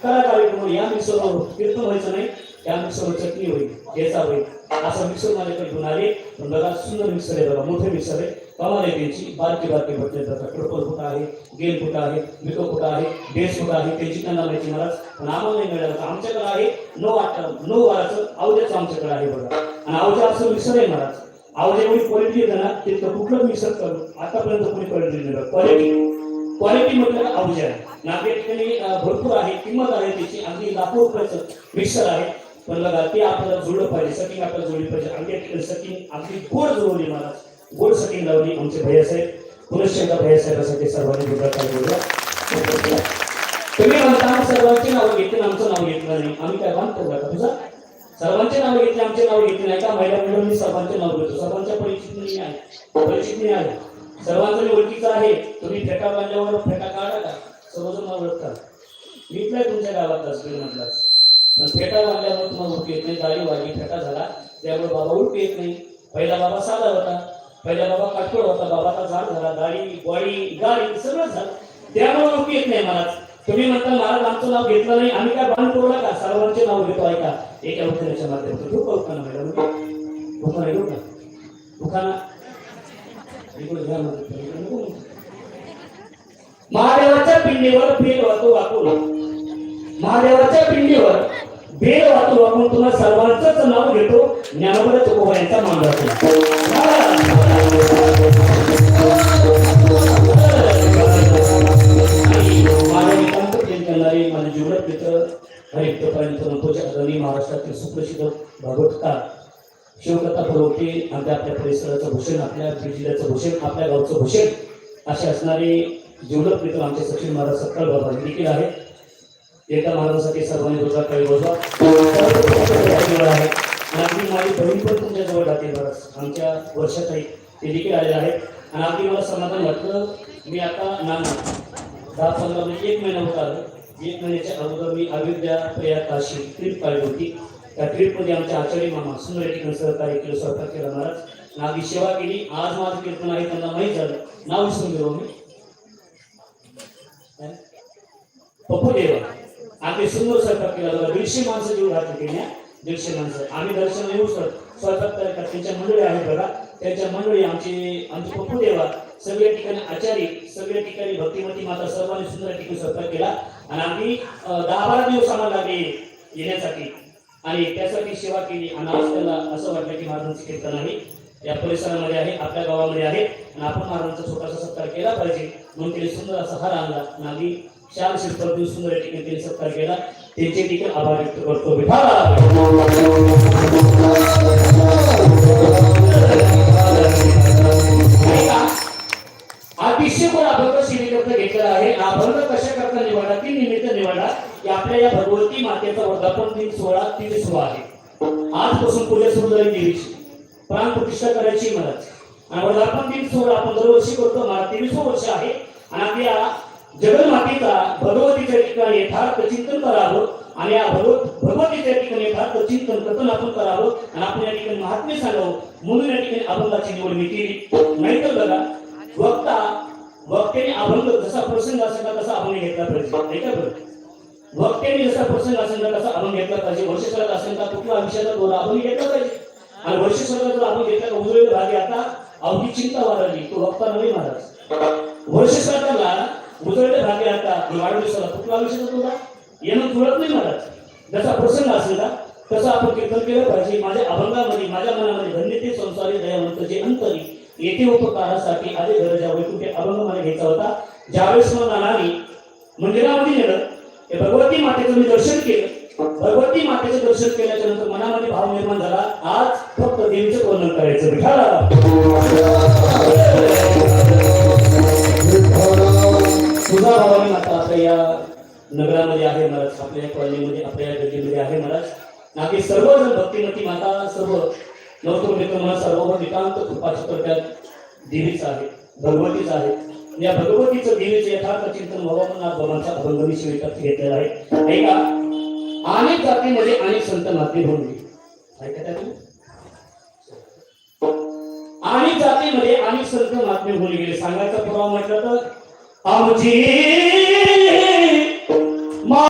करा कार्यक्रम या मिक्सरवर कीर्तन व्हायचं नाही, त्या मिक्सरवर चटणी होईल, ठेचा होईल. असं मिक्सर माझ्याकडे घेऊन आले. पण बघा सुंदर मिक्सर आहे, बघा मोठे मिक्सर आहे, कमाल आहे त्यांची. बारकी बारकी बटणे बघा, ट्रिपल फुटा आहे, गेल फुटा आहे, मिको फुटा आहे, बेस फुटा आहे. त्यांची त्यांना माहिती महाराज, पण आम्हाला नाही मिळालं. आमच्याकडे आहे 9 वाराचं अवजाचं आमच्याकडे आहे बघा. आणि अवजा असं मिक्सर आहे महाराज. अवजा एवढी क्वालिटी येतं ना, तिथं कुठलं मिक्सर करू आतापर्यंत कोणी क्वालिटी नाही. क्वालिटी म्हटलं का अवजा आहे. नागरिक ठिकाणी भरपूर आहे, किंमत आहे त्याची. अगदी लाखो रुपयाचं मिक्सर आहे. पण बघा ते आपल्याला जुळलं पाहिजे, सेटिंग आपल्याला जुळली पाहिजे. अगदी सेटिंग अगदी गोड जुळवली मला, गोड सेटिंग लावली आमचे भैयासाहेब. पुनश्च एकदा भैयासाहेबासाठी सर्वांनी गुजरात बोलूया. तुम्ही म्हणता सर्वांची नावं घेतली, आमचं नाव घेतलं नाही. आम्ही काय बांधतो का तुझा? सर्वांचे नाव घेतले, आमचे नाव घेतले नाही का? महिला मंडळी सर्वांचे नाव घेतो. सर्वांच्या परिचित नाही आहे, परिचित नाही आहे. सर्वांचं ओळखीचं आहे. तुम्ही फेटा बांधल्यावर फेटा काढा का? सर्वजण ओळखतात. मी इथलाय तुमच्या गावात असतील म्हटलाच. पण फेटा बांधल्यावर तुम्हाला ओळख येत नाही. गाडी वाढली, फेटा झाला, त्यामुळे बाबा ओळख येत नाही. पहिला बाबा साधा होता, पहिला बाबा काटकोड होता, बाबाचा झाड झाला, दाढी गोळी गाडी सगळं झालं, त्यामुळे ओळख येत नाही मला. तुम्ही म्हणता महाराज आमचं नाव घेतलं नाही, आम्ही काय बांध तोडला का? सर्वांचे नाव घेतो ऐका एका उखाण्याच्या माध्यमातून. खूप उखाणा मॅडम, उखाणा घेऊ का? उखाणा महादेवाच्या पिंडीवर बेल वाहतो वाकून, महादेवाच्या पिंडीवर बेल वाहतो वाकून तुम्हाला सर्वांचंच नाव घेतो. ज्ञानोबा तुकोबा यांचा मान राखतो. माझे जीवनात मित्र हरिप्तपर्यंत महाराष्ट्रातील सुप्रसिद्ध भागवतकार शिवकथा प्रवक्ते, आपल्या परिसराचं भूषण, आपल्या जिल्ह्याचं भूषण, आपल्या गावचं भूषण असे असणारे जीवलक मित्र आमचे सचिन महाराज सत्काळ बाबा देखील आहे. एका महाराजांसाठी सर्वांनी रोजगार काही बोलवा आहे. अगदी माझी बहीण पण तुमच्या जवळ जाते महाराज, आमच्या वर्षात आहे ते देखील आलेले आहेत. आणि अगदी मला समाधान वाटलं. मी आता नाना 10-15 म्हणजे 1 महिना होत आलं. 1 महिन्याच्या अगोदर मी अयोध्या प्रयाग काशी ट्रिप काढली होती. त्या ट्रिपमध्ये आमचे आचार्य मामा सुंदर ठिकाणी सहकार्य केलं, स्वयंपाक केला महाराज. नागी सेवा केली. आज माझं कीर्तन आहे त्यांना माहीत झालं, नाव विसरून गेलो मी. पप्पू देवा आम्ही सुंदर स्वयंपाक केला बघा. 150 माणसं जेवढं राहते त्या 150 माणसं. आम्ही दर्शन येऊ सर स्वयंपाक करतात. त्यांच्या मंडळी आहेत बघा, त्यांच्या मंडळी आमचे पप्पू देवा सगळ्या ठिकाणी आचार्य, सगळ्या ठिकाणी भक्तिमती माता सर्वांनी सुंदर ठिकाणी स्वयंपाक केला. आणि आम्ही 10-12 दिवस आम्हाला लागले येण्यासाठी आणि त्यासाठी सेवा केली. आणि आज त्याला असं वाटलं की महाराजांचं कीर्तन आहे या परिसरामध्ये आहे, आपल्या गावामध्ये आहे आणि आपण महाराजांचा छोटासा सत्कार केला पाहिजे म्हणून त्यांनी सुंदर असा हार आणला. नागी 4 शिल्पी सुंदर ठिकाणी त्यांनी सत्कार केला. त्यांचे देखील आभार व्यक्त करतो. अतिशय पण अभंग श्रीकर्ता घेतलेला आहे. अभंग कशा करता निवडला, ती निमित्त निवडला की आपल्या या भगवती मातेचा वर्धापन दिन 16 3 सुरू आहे. आजपासून पूजा सुरू झाली देवीची प्राण प्रतिष्ठा करायची महाराज. आणि वर्धापन दिन 16 आपण दरवर्षी करतो. मला 23 वर्ष आहे. आणि आपल्या जगन्मातेचा भगवतीच्या ठिकाणी यथार्थ चिंतन करावं आणि या भगवतीच्या ठिकाणी यथार्थ चिंतन कथन आपण करावं आणि आपण या ठिकाणी महात्म्य सांगावं म्हणून या ठिकाणी अभंगाची निवड मी केली. नाहीतर बघा वक्त्याने अभंग जसा प्रसंग असेल ना तसा अभंग घेतला पाहिजे. नाही का बरं? वक्त्याने जसा प्रसंग असेल ना तसा अभंग घेतला पाहिजे. वर्षश्राद्ध असेल का कुठल्या विषयाचा दोरा अभंग घेतला पाहिजे. आणि वर्षश्राद्ध जर अभंग घेतला उजळलेला भागी आता अवघी चिंता वाढली, तो वक्ता नव्हे महाराज. वर्षश्राद्धाला उजळलेला भागी आता वाढदिवसाला कुठला विषयाचा दोरा येणं जुळत नाही महाराज. जसा प्रसंग असेल ना तसं आपण कीर्तन केलं पाहिजे. माझ्या अभंगामध्ये माझ्या मनामध्ये धन्यते संसारी दयावंत जे अंतरी येथे उपकारासाठी आधी गरजा वैकुंठे अभंग मला घ्यायचा होता. ज्यावेळेस मला नानाने मंदिरामध्ये नेलं, ते भगवती मातेचं मी दर्शन केलं. भगवती मातेचं दर्शन केल्याच्या नंतर मनामध्ये भाव निर्माण झाला, आज फक्त देवीचं वर्णन करायचं. तुझा भावाने माता आपल्या या नगरामध्ये आहे महाराज, आपल्या या कॉलनीमध्ये आपल्या या गल्लीमध्ये आहे महाराज. नाकी सर्वजण भक्तिमती माता सर्व नवतोर मित्र मला सर्व नितांत कृपाचित्र त्या देवीच आहे, भगवतीच आहे. या भगवतीचं देवीचं यथार्थ चिंतन व्हावं म्हणून आज बाबांचा अभंग मी शिविकात घेतलेला आहे. ऐका, अनेक जातीमध्ये अनेक संत नाते होऊन गेले. ऐका तुम्ही, अनेक जातीमध्ये अनेक संत महात्मे होऊन गेले. सांगायचा पुरावा म्हटलं तर आमची